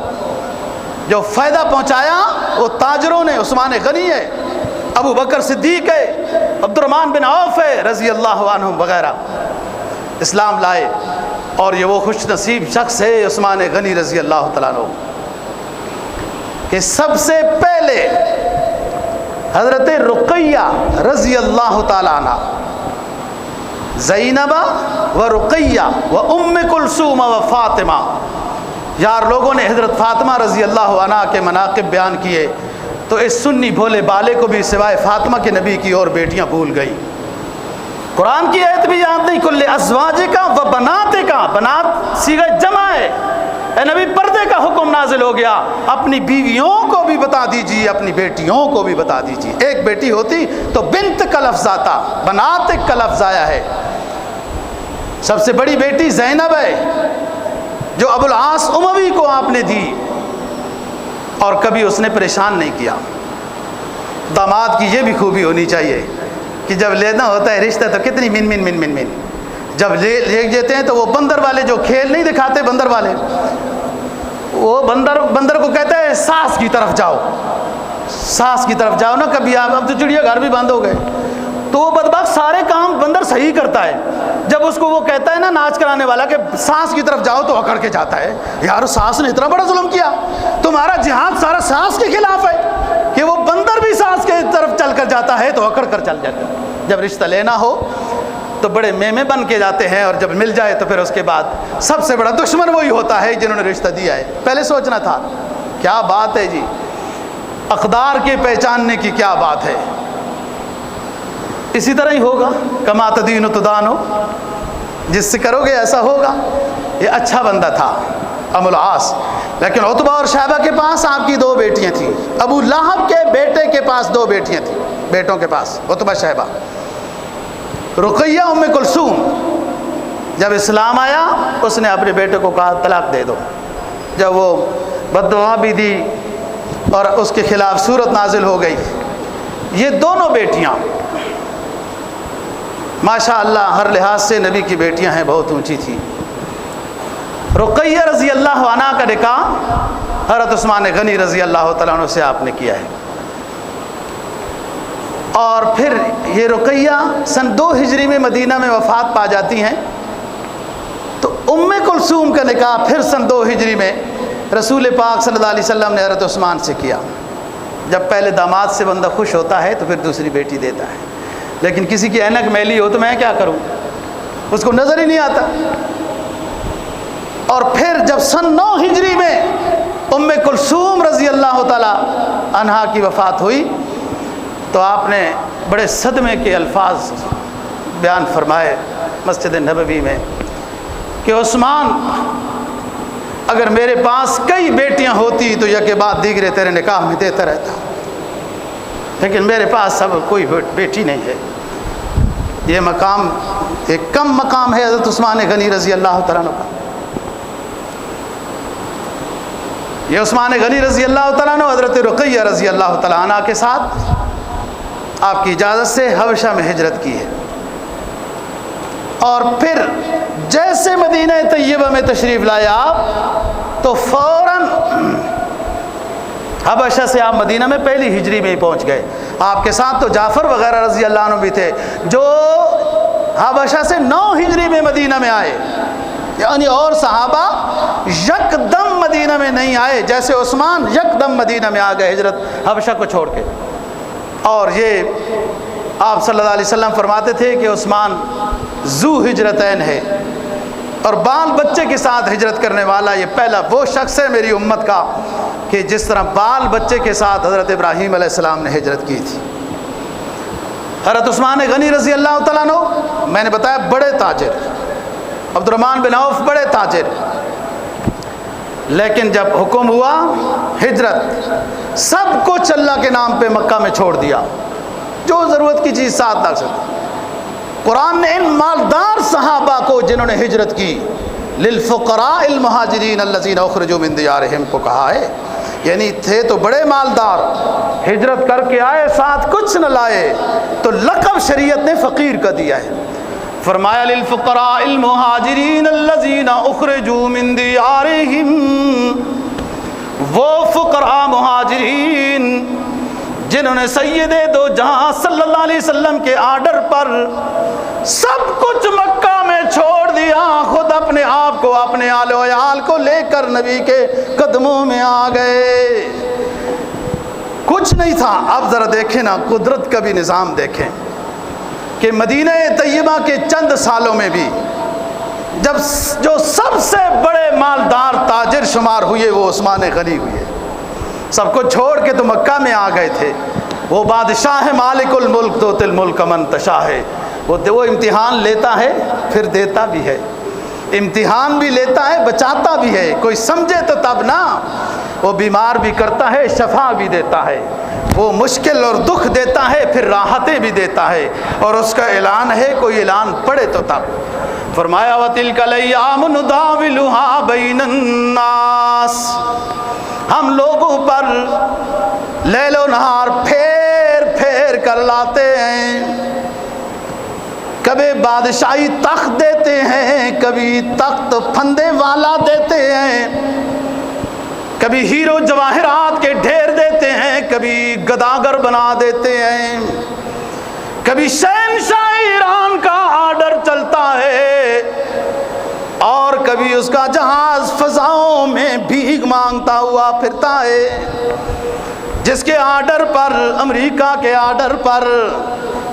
[SPEAKER 1] جو فائدہ پہنچایا وہ تاجروں نے. عثمان غنی ہے، ابو بکر صدیق ہے، عبد الرحمن بن عوف ہے رضی اللہ عنہم وغیرہ اسلام لائے. اور یہ وہ خوش نصیب شخص ہے عثمان غنی رضی اللہ تعالیٰ عنہ کہ سب سے پہلے حضرت رقیہ رضی اللہ تعالیٰ عنہ، زینب و رقیہ و ام کلثوم و فاطمہ. یار لوگوں نے حضرت فاطمہ رضی اللہ عنہ کے مناقب بیان کیے تو اس سنی بھولے بالے کو بھی سوائے فاطمہ کے نبی کی اور بیٹیاں بھول گئی. قرآن کی آیت بھی یاد نہیں، کل ازواجکا و بناتکا، بنات صیغہ جمع ہے. اے نبی پردے کا حکم نازل ہو گیا، اپنی بیویوں کو بھی بتا دیجیے، اپنی بیٹیوں کو بھی بتا دیجیے. ایک بیٹی ہوتی تو بنت کا لفظ آتا، بناتک کا لفظ آیا ہے. سب سے بڑی بیٹی زینب ہے جو ابو العاص اموی کو آپ نے دی اور کبھی اس نے پریشان نہیں کیا. داماد کی یہ بھی خوبی ہونی چاہیے کہ جب لینا ہوتا ہے رشتہ تو کتنی من من من من من جب لے جاتے ہیں تو وہ بندر والے جو کھیل نہیں دکھاتے، بندر والے، وہ بندر کو کہتے ہیں ساس کی طرف جاؤ، ساس کی طرف جاؤ نا. کبھی آپ اب تو چڑیا گھر بھی بند ہو گئے تو وہ بدبخت سارے کام بندر صحیح کرتا ہے. جب اس کو وہ کہتا ہے نا ناچ کرانے والا کہ ساس کی طرف جاؤ تو اکڑ کے جاتا ہے. یار ساس نے اتنا بڑا ظلم کیا، تمہارا جہاد سارا ساس کے خلاف ہے کہ وہ بندر بھی ساس کے طرف چل کر جاتا ہے تو اکڑ کر چل جاتا ہے. جب رشتہ لینا ہو تو بڑے میمے بن کے جاتے ہیں اور جب مل جائے تو پھر اس کے بعد سب سے بڑا دشمن وہی ہوتا ہے جنہوں نے رشتہ دیا ہے. پہلے سوچنا تھا. کیا بات ہے جی، اقدار کے پہچاننے کی کیا بات ہے. اسی طرح ہی ہوگا، کما تدین تدان ہو، جس سے کرو گے ایسا ہوگا. یہ اچھا بندہ تھا ابو العاص. لیکن عتبہ اور شیبہ کے پاس آپ کی 2 بیٹیاں تھیں. ابو لہب کے بیٹے کے پاس 2 بیٹیاں تھیں، بیٹوں کے پاس عتبہ شیبہ. رقیہ ام کلثوم جب اسلام آیا اس نے اپنے بیٹے کو کہا طلاق دے دو. جب وہ بددعا بھی دی اور اس کے خلاف صورت نازل ہو گئی. یہ دونوں بیٹیاں ماشاء اللہ ہر لحاظ سے نبی کی بیٹیاں ہیں، بہت اونچی تھی. رقیہ رضی اللہ عنہ کا نکاح حضرت عثمان غنی رضی اللہ تعالیٰ عنہ سے آپ نے کیا ہے. اور پھر یہ رقیہ سن 2 ہجری میں مدینہ میں وفات پا جاتی ہیں. تو ام کلثوم کا نکاح پھر سن 2 ہجری میں رسول پاک صلی اللہ علیہ وسلم نے حضرت عثمان سے کیا. جب پہلے داماد سے بندہ خوش ہوتا ہے تو پھر دوسری بیٹی دیتا ہے. لیکن کسی کی اینک میلی ہو تو میں کیا کروں، اس کو نظر ہی نہیں آتا. اور پھر جب سن 9 ہجری میں ام کلثوم رضی اللہ تعالی عنہا کی وفات ہوئی تو آپ نے بڑے صدمے کے الفاظ بیان فرمائے مسجد نبوی میں کہ عثمان اگر میرے پاس کئی بیٹیاں ہوتی تو یک بعد دیگرے تیرے نکاح میں دیتا رہتا، لیکن میرے پاس اب کوئی بیٹی نہیں ہے. یہ مقام ایک کم مقام ہے حضرت عثمان غنی رضی اللہ تعالیٰ عنہ کا. یہ عثمان غنی رضی اللہ تعالیٰ عنہ حضرت رقیہ رضی اللہ تعالیٰ عنہ کے ساتھ آپ کی اجازت سے حبشہ میں ہجرت کی ہے. اور پھر جیسے مدینہ طیبہ میں تشریف لائے آپ تو فوراً حبشہ سے آپ مدینہ میں پہلی ہجری میں ہی پہنچ گئے. آپ کے ساتھ تو جعفر وغیرہ رضی اللہ عنہ بھی تھے جو حبشہ سے 9 ہجری میں مدینہ میں آئے. یعنی اور صحابہ یک دم مدینہ میں نہیں آئے، جیسے عثمان یک دم مدینہ میں آ گئے ہجرت حبشہ کو چھوڑ کے. اور یہ آپ صلی اللہ علیہ وسلم فرماتے تھے کہ عثمان ذو ہجرتین ہے اور بال بچے کے ساتھ ہجرت کرنے والا یہ پہلا وہ شخص ہے میری امت کا کہ جس طرح بال بچے کے ساتھ حضرت ابراہیم علیہ السلام نے ہجرت کی تھی. حضرت عثمان غنی رضی اللہ تعالیٰ عنہ میں نے بتایا بڑے تاجر، عبد الرحمن بن عوف بڑے تاجر، لیکن جب حکم ہوا ہجرت، سب کچھ اللہ کے نام پہ مکہ میں چھوڑ دیا، جو ضرورت کی چیز ساتھ لا سکتے۔ قرآن نے ان مالدار صحابہ کو جنہوں نے ہجرت کی، للفقراء المہاجرین الذین اخرجوا من دیارہم کو کہا ہے، یعنی تھے تو بڑے مالدار، ہجرت کر کے آئے ساتھ کچھ نہ لائے، تو لقب شریعت نے فقیر کا دیا ہے۔ فرمایا للفقراء المہاجرین الذین اخرجوا من دیارہم، وہ فقراء مہاجرین جنہوں نے سید دو جہاں صلی اللہ علیہ وسلم کے آرڈر پر سب کچھ مکہ میں چھوڑ دیا، خود اپنے آپ کو اپنے آل و عیال کو لے کر نبی کے قدموں میں آ گئے۔ کچھ نہیں تھا۔ اب ذرا دیکھیں نا، قدرت کا بھی نظام دیکھیں کہ مدینہ طیبہ کے چند سالوں میں بھی جب جو سب سے بڑے مالدار تاجر شمار ہوئے وہ عثمان غنی ہوئے، سب کو چھوڑ کے تو مکہ میں آ گئے تھے۔ وہ بادشاہ مالک الملک توتی الملک من تشاء ہے، وہ امتحان لیتا ہے پھر دیتا بھی ہے، امتحان بھی لیتا ہے بچاتا بھی ہے، کوئی سمجھے تو تب نا، وہ بیمار بھی کرتا ہے شفا بھی دیتا ہے، وہ مشکل اور دکھ دیتا ہے پھر راحتیں بھی دیتا ہے، اور اس کا اعلان ہے کوئی اعلان پڑھے تو تب۔ فرمایا وَتِلْكَ الْأَيَّامُ نُدَاوِلُهَا بَيْنَ النَّاسِ، ہم لوگوں پر لیل و نہار پھیر پھیر کر لاتے ہیں، کبھی بادشاہی تخت دیتے ہیں، کبھی تخت پھندے والا دیتے ہیں، کبھی ہیرو جواہرات کے ڈھیر دیتے ہیں، کبھی گداگر بنا دیتے ہیں، کبھی شہنشاہ ایران کا آرڈر چلتا ہے، اور کبھی اس کا جہاز فضاؤں میں بھیک مانگتا ہوا پھرتا ہے، جس کے آرڈر پر، امریکہ کے آرڈر پر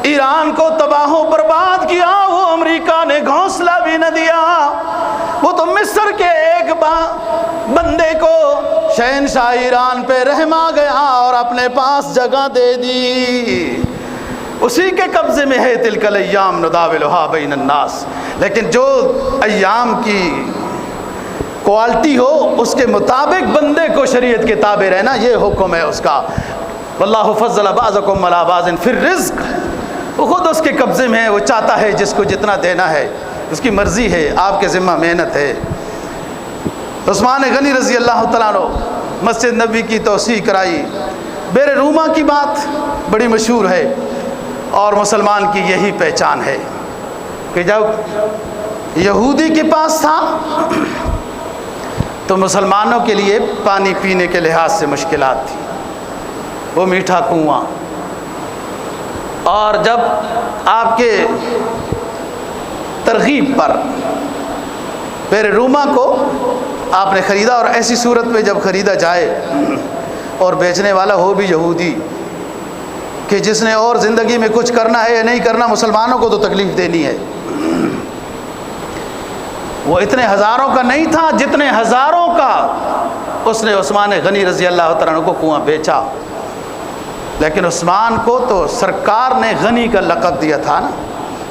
[SPEAKER 1] ایران کو تباہ و برباد کیا، وہ امریکہ نے گھونسلہ بھی نہ دیا، وہ تو مصر کے ایک بندے کو شہنشاہ ایران پہ رحم آ گیا اور اپنے پاس جگہ دے دی، اسی کے قبضے میں ہے تلک الایام نداولھا بین الناس۔ لیکن جو ایام کی کوالٹی ہو اس کے مطابق بندے کو شریعت کے تابع رہنا، یہ حکم ہے اس کا۔ واللہ فضل بعضکم علی بعض فی الرزق، وہ خود اس کے قبضے میں ہے، وہ چاہتا ہے جس کو جتنا دینا ہے، اس کی مرضی ہے، آپ کے ذمہ محنت ہے۔ عثمان غنی رضی اللہ تعالیٰ عنہ مسجد نبی کی توسیع کرائی، بیر روما کی بات بڑی مشہور ہے، اور مسلمان کی یہی پہچان ہے کہ جب یہودی کے پاس تھا تو مسلمانوں کے لیے پانی پینے کے لحاظ سے مشکلات تھی، وہ میٹھا کنواں، اور جب آپ کے ترغیب پر بیر روما کو آپ نے خریدا، اور ایسی صورت میں جب خریدا جائے اور بیچنے والا ہو بھی یہودی، کہ جس نے اور زندگی میں کچھ کرنا ہے یا نہیں کرنا، مسلمانوں کو تو تکلیف دینی ہے، وہ اتنے ہزاروں کا نہیں تھا جتنے ہزاروں کا اس نے عثمان غنی رضی اللہ تعالیٰ عنہ کو کنواں بیچا۔ لیکن عثمان کو تو سرکار نے غنی کا لقب دیا تھا نا،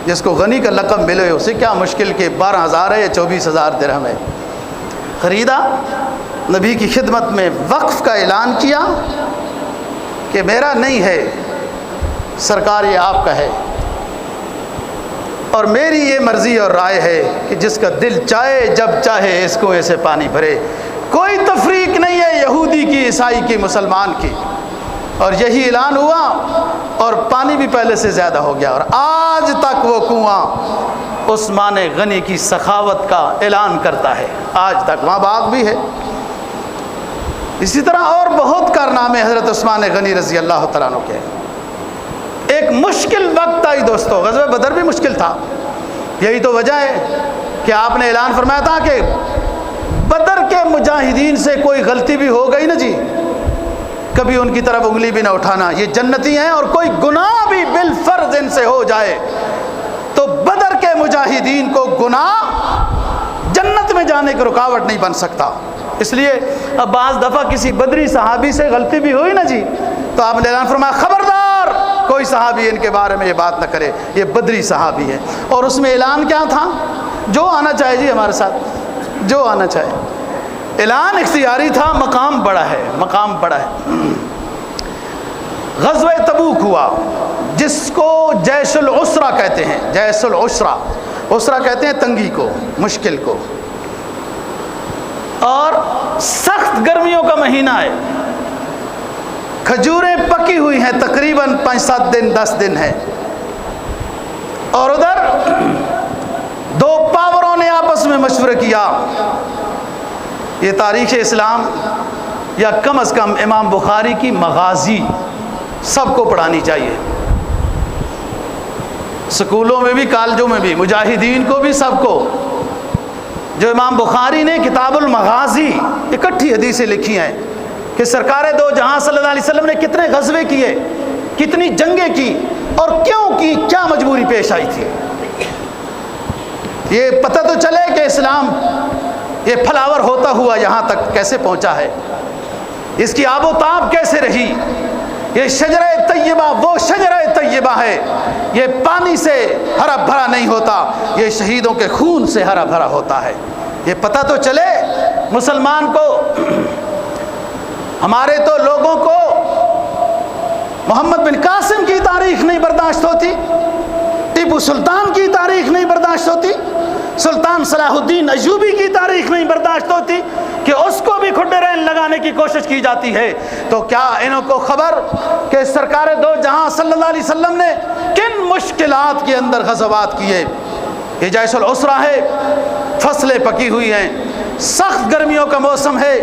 [SPEAKER 1] جس کو غنی کا لقب ملے اسے کیا مشکل کہ 12,000 ہے یا 24,000 درہم ہے، خریدا، نبی کی خدمت میں وقف کا اعلان کیا کہ میرا نہیں ہے سرکار، یہ آپ کا ہے، اور میری یہ مرضی اور رائے ہے کہ جس کا دل چاہے جب چاہے اس کنویں سے پانی بھرے، کوئی تفریق نہیں ہے یہودی کی، عیسائی کی، مسلمان کی، اور یہی اعلان ہوا، اور پانی بھی پہلے سے زیادہ ہو گیا، اور آج تک وہ کنواں عثمان غنی کی سخاوت کا اعلان کرتا ہے، آج تک وہاں باغ بھی ہے۔ اسی طرح اور بہت کارنامے حضرت عثمان غنی رضی اللہ تعالیٰ عنہ کے۔ ایک مشکل وقت آئی دوستو، غزوہ بدر بھی مشکل تھا، یہی تو وجہ ہے کہ آپ نے اعلان فرمایا تھا کہ بدر کے مجاہدین سے کوئی غلطی بھی ہو گئی نا جی، کبھی ان کی طرف انگلی بھی نہ اٹھانا، یہ جنتی ہیں، اور کوئی گناہ بھی بالفرض ان سے ہو جائے تو بدر کے مجاہدین کو گناہ جنت میں جانے کی رکاوٹ نہیں بن سکتا۔ اس لیے اب بعض دفعہ کسی بدری صحابی سے غلطی بھی ہوئی نا جی، تو آپ نے اعلان فرمایا خبردار کوئی صحابی ان کے بارے میں یہ بات نہ کرے، یہ بدری صحابی ہے۔ اور اس میں اعلان کیا تھا؟ جو آنا چاہے جی ہمارے ساتھ، جو آنا چاہے۔ اعلان اختیاری تھا، مقام بڑا ہے، مقام بڑا ہے۔ غزوہ تبوک ہوا، جس کو جیش العسرہ کہتے ہیں، جیش العسرہ، عسرہ کہتے ہیں تنگی کو، مشکل کو، اور سخت گرمیوں کا مہینہ ہے، کھجوریں پکی ہوئی ہیں، تقریباً 5-7 دن 10 دن ہے، اور ادھر دو پاوروں نے آپس میں مشورہ کیا۔ یہ تاریخ اسلام یا کم از کم امام بخاری کی مغازی سب کو پڑھانی چاہیے، سکولوں میں بھی، کالجوں میں بھی، مجاہدین کو بھی، سب کو۔ جو امام بخاری نے کتاب المغازی اکٹھی حدیثیں لکھی ہیں کہ سرکار دو جہاں صلی اللہ علیہ وسلم نے کتنے غزوے کیے، کتنی جنگیں کی، اور کیوں کی، کیا مجبوری پیش آئی تھی، یہ پتہ تو چلے کہ اسلام یہ پھلاور ہوتا ہوا یہاں تک کیسے پہنچا ہے، اس کی آب و تاب کیسے رہی۔ یہ شجرہ طیبہ وہ شجرہ طیبہ ہے، یہ پانی سے ہرا بھرا نہیں ہوتا، یہ شہیدوں کے خون سے ہرا بھرا ہوتا ہے۔ یہ پتہ تو چلے مسلمان کو۔ ہمارے تو لوگوں کو محمد بن قاسم کی تاریخ نہیں برداشت ہوتی، ٹیپو سلطان کی تاریخ نہیں برداشت ہوتی، سلطان صلاح الدین ایوبی کی تاریخ نہیں برداشت ہوتی کہ اس کو بھی کھڈے رین لگانے کی کوشش کی جاتی ہے۔ تو کیا انہوں کو خبر کہ سرکار دو جہاں صلی اللہ علیہ وسلم نے کن مشکلات کے اندر غزوات کیے؟ یہ جیش العسرہ ہے، فصلیں پکی ہوئی ہیں، سخت گرمیوں کا موسم ہے،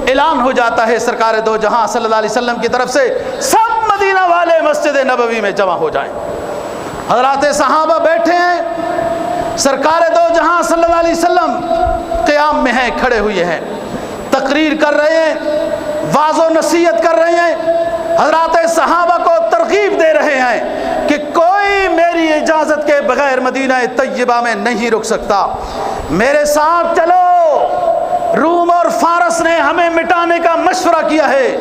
[SPEAKER 1] اعلان ہو جاتا ہے سرکار دو جہاں صلی اللہ علیہ وسلم کی طرف سے سب مدینہ والے مسجد نبوی میں جمع ہو جائیں۔ حضرات صحابہ بیٹھے ہیں، سرکار دو جہاں صلی اللہ علیہ وسلم قیام میں ہیں، کھڑے ہوئے ہیں، تقریر کر رہے ہیں، واعظ و نصیحت کر رہے ہیں، حضرات صحابہ کو ترغیب دے رہے ہیں کہ کوئی میری اجازت کے بغیر مدینہ طیبہ میں نہیں رک سکتا، میرے ساتھ چلو۔ روم اور فارس نے ہمیں مٹانے کا مشورہ کیا ہے،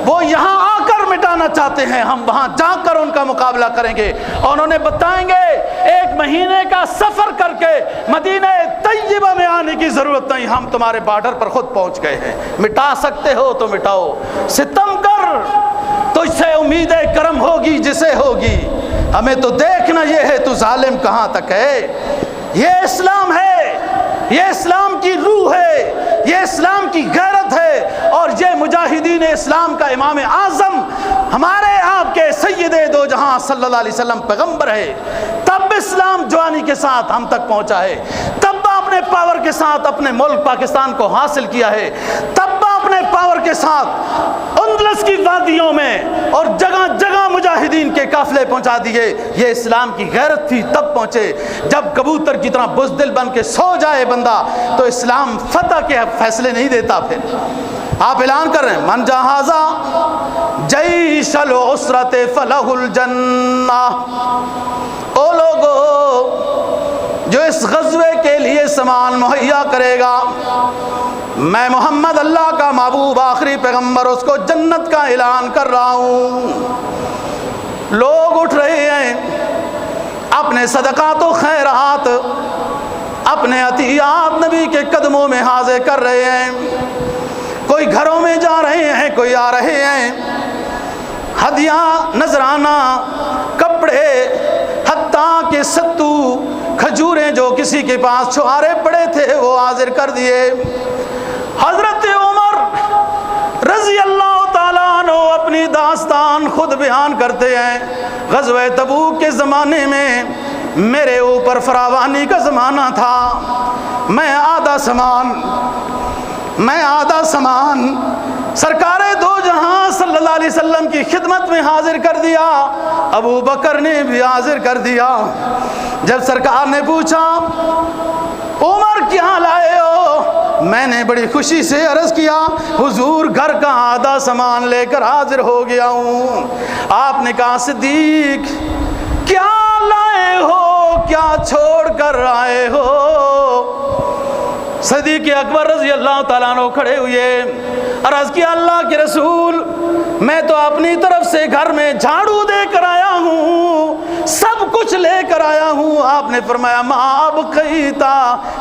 [SPEAKER 1] وہ یہاں آ کر مٹانا چاہتے ہیں، ہم وہاں جا کر ان کا مقابلہ کریں گے، اور انہوں نے بتائیں گے 1 مہینے کا سفر کر کے مدینہ طیبہ میں آنے کی ضرورت نہیں، ہم تمہارے بارڈر پر خود پہنچ گئے ہیں، مٹا سکتے ہو تو مٹاؤ، ستم کر تجھ سے امید کرم ہوگی جسے ہوگی، ہمیں تو دیکھنا یہ ہے تو ظالم کہاں تک ہے۔ یہ اسلام ہے، یہ اسلام کی روح ہے، یہ اسلام کی غیرت ہے، اور یہ مجاہدین اسلام کا امام اعظم ہمارے آپ کے سید دو جہاں صلی اللہ علیہ وسلم پیغمبر ہے، تب اسلام جوانی کے ساتھ ہم تک پہنچا ہے، تب اپنے پاور کے ساتھ اپنے ملک پاکستان کو حاصل کیا ہے، تب اپنے پاور کے ساتھ اندلس کی وادیوں میں اور جگہ جگہ مجاہدین کے قافلے پہنچا دیے۔ یہ اسلام کی غیرت تھی، تب پہنچے۔ جب کبوتر کی طرح بزدل بن کے سو جائے بندہ تو اسلام فتح کے فیصلے نہیں دیتا۔ پھر آپ اعلان کر رہے ہیں من جہازا جیش العسرت فلہ الجنہ، او لوگو جو اس غزوے کے لیے سامان مہیا کرے گا، میں محمد اللہ کا محبوب آخری پیغمبر اس کو جنت کا اعلان کر رہا ہوں۔ لوگ اٹھ رہے ہیں، اپنے صدقات و خیرات، اپنے عطیات نبی کے قدموں میں حاضر کر رہے ہیں، کوئی گھروں میں جا رہے ہیں، کوئی آ رہے ہیں، ہدیہ، نذرانہ، کپڑے، حتیٰ کہ ستو، کھجوریں جو کسی کے پاس چھوارے پڑے تھے وہ حاضر کر دیے۔ حضرت عمر رضی اللہ تعالیٰ عنہ اپنی داستان خود بیان کرتے ہیں، غزوہ تبوک کے زمانے میں میرے اوپر فراوانی کا زمانہ تھا، میں آدھا سامان سرکار دو جہاں صلی اللہ علیہ وسلم کی خدمت میں حاضر کر دیا، ابو بکر نے بھی حاضر کر دیا۔ جب سرکار نے پوچھا عمر کیا لائے ہو، میں نے بڑی خوشی سے عرض کیا حضور گھر کا آدھا سامان لے کر حاضر ہو گیا ہوں۔ آپ نے کہا صدیق کیا لائے ہو، کیا چھوڑ کر آئے ہو؟ صدیق اکبر رضی اللہ تعالیٰ عنہ کھڑے ہوئے، عرض کیا اللہ کے رسول میں تو اپنی طرف سے گھر میں جھاڑو دے کر آیا ہوں، سب کچھ لے کر آیا ہوں۔ آپ نے فرمایا ما ابقیتا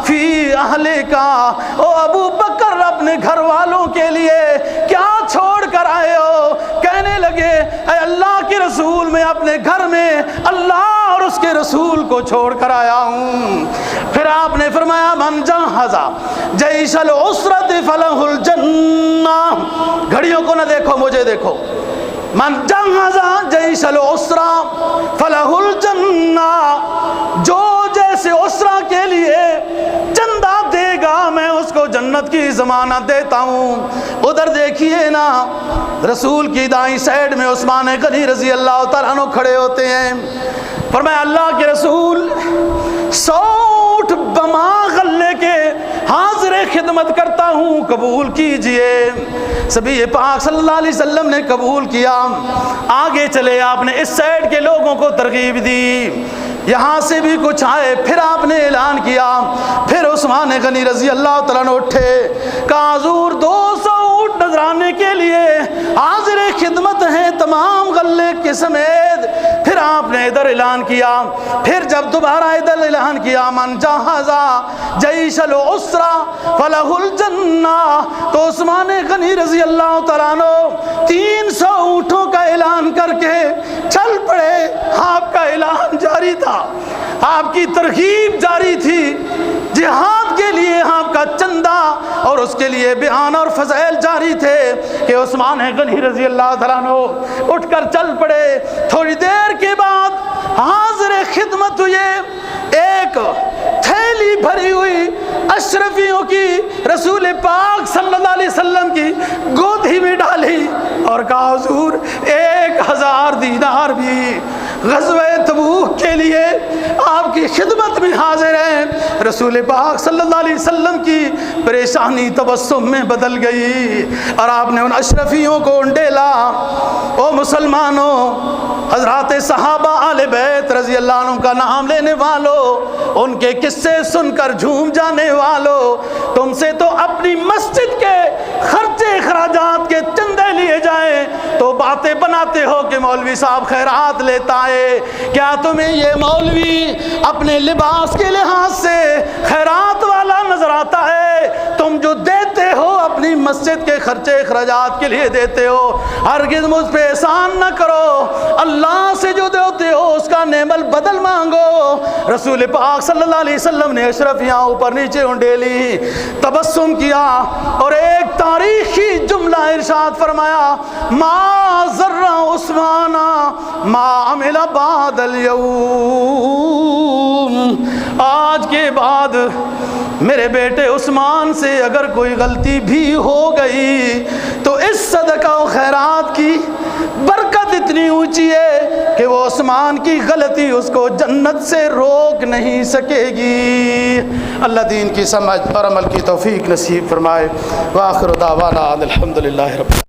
[SPEAKER 1] فی اہلکا، او ابو بکر اپنے گھر والوں کے لیے کیا چھوڑ کر آئے ہو؟ کہنے لگے اے اللہ کے رسول، میں اپنے گھر میں اللہ اور اس کے رسول کو چھوڑ کر آیا ہوں۔ پھر آپ نے فرمایا من جہز جیش العسرۃ فلہ الجنہ، گھڑیوں کو نہ دیکھو مجھے دیکھو، من جہز جیش العسرہ فلہ الجنہ، جو جیسے عسرہ کے لیے چندہ دے گا میں اس کو جنت کی ضمانت دیتا ہوں۔ ادھر دیکھیے نا، رسول کی دائیں سائیڈ میں عثمان غنی رضی اللہ تعالیٰ عنہ کھڑے ہوتے ہیں۔ فرمایا اللہ کے رسول 100 اونٹ بما غلے کے حاضر خدمت کرتا ہوں، قبول کیجئے۔ سبھی پاک صلی اللہ علیہ وسلم نے قبول کیا۔ آگے چلے، آپ نے اس سائیڈ کے لوگوں کو ترغیب دی، یہاں سے بھی کچھ آئے۔ پھر آپ نے اعلان کیا، پھر عثمان غنی رضی اللہ تعالیٰ عنہ اٹھے، کہا حضور 200 اونٹ نذرانے کے لیے حاضر خدمت ہیں تمام غلے کے سمیت۔ پھر آپ نے ادھر اعلان کیا، پھر جب دوبارہ ادھر اعلان کیا من جہزا جیش العسرہ فلہ الجنہ، تو عثمان غنی رضی اللہ تعالیٰ عنہ 300 اونٹوں کا اعلان کر کے چل پڑے۔ آپ کا اعلان جاری تھا، آپ کی ترغیب جاری تھی، جہاد کے لیے آپ کا چندہ اور اس کے لیے بیان اور فضائل جاری تھے کہ عثمان غنی رضی اللہ تعالیٰ عنہ اٹھ کر چل پڑے۔ تھوڑی دیر کے بعد حاضر خدمت ہوئے، ایک تھیلی بھری ہوئی اشرفیوں کی رسول پاک صلی اللہ علیہ وسلم کی گودھی میں ڈالی اور کہا حضور 1000 دینار بھی غزوہ تبوک کے لیے آپ کی خدمت میں حاضر ہیں۔ رسول پاک صلی اللہ علیہ وسلم کی پریشانی تبسم میں بدل گئی اور آپ نے ان اشرفیوں کو انڈیلا۔ او مسلمانوں، حضرات صحابہ آل بیت رضی اللہ عنہ کا نام لینے والوں، ان کے قصے سن کر جھوم جانے والوں، تم سے تو اپنی مسجد کے خرچے اخراجات کے چندے لیے جائیں تو باتیں بناتے ہو کہ مولوی صاحب خیرات لیتا ہے۔ کیا تمہیں یہ مولوی اپنے لباس کے لحاظ سے خیرات والا نظر آتا ہے؟ تم جو دیتے ہو اپنی مسجد کے خرچے اخراجات کے لیے دیتے ہو، ہرگز مجھ پہ احسان نہ کرو، اللہ سے جو دیتے ہو اس کا نعم البدل مانگو۔ رسول پاک صلی اللہ علیہ وسلم نے اشرفیاں اوپر نیچے انڈیلی، تبسم کیا اور ایک تاریخی جملہ ارشاد فرمایا ما ضر عثمان ما عمل بعد اليوم، آج کے بعد میرے بیٹے عثمان سے اگر کوئی غلطی بھی ہو گئی تو اس صدقہ و خیرات کی برکت اتنی اونچی ہے کہ وہ عثمان کی غلطی اس کو جنت سے روک نہیں سکے گی۔ اللہ دین کی سمجھ اور عمل کی توفیق نصیب فرمائے۔ وآخر دعوانا الحمدللہ رب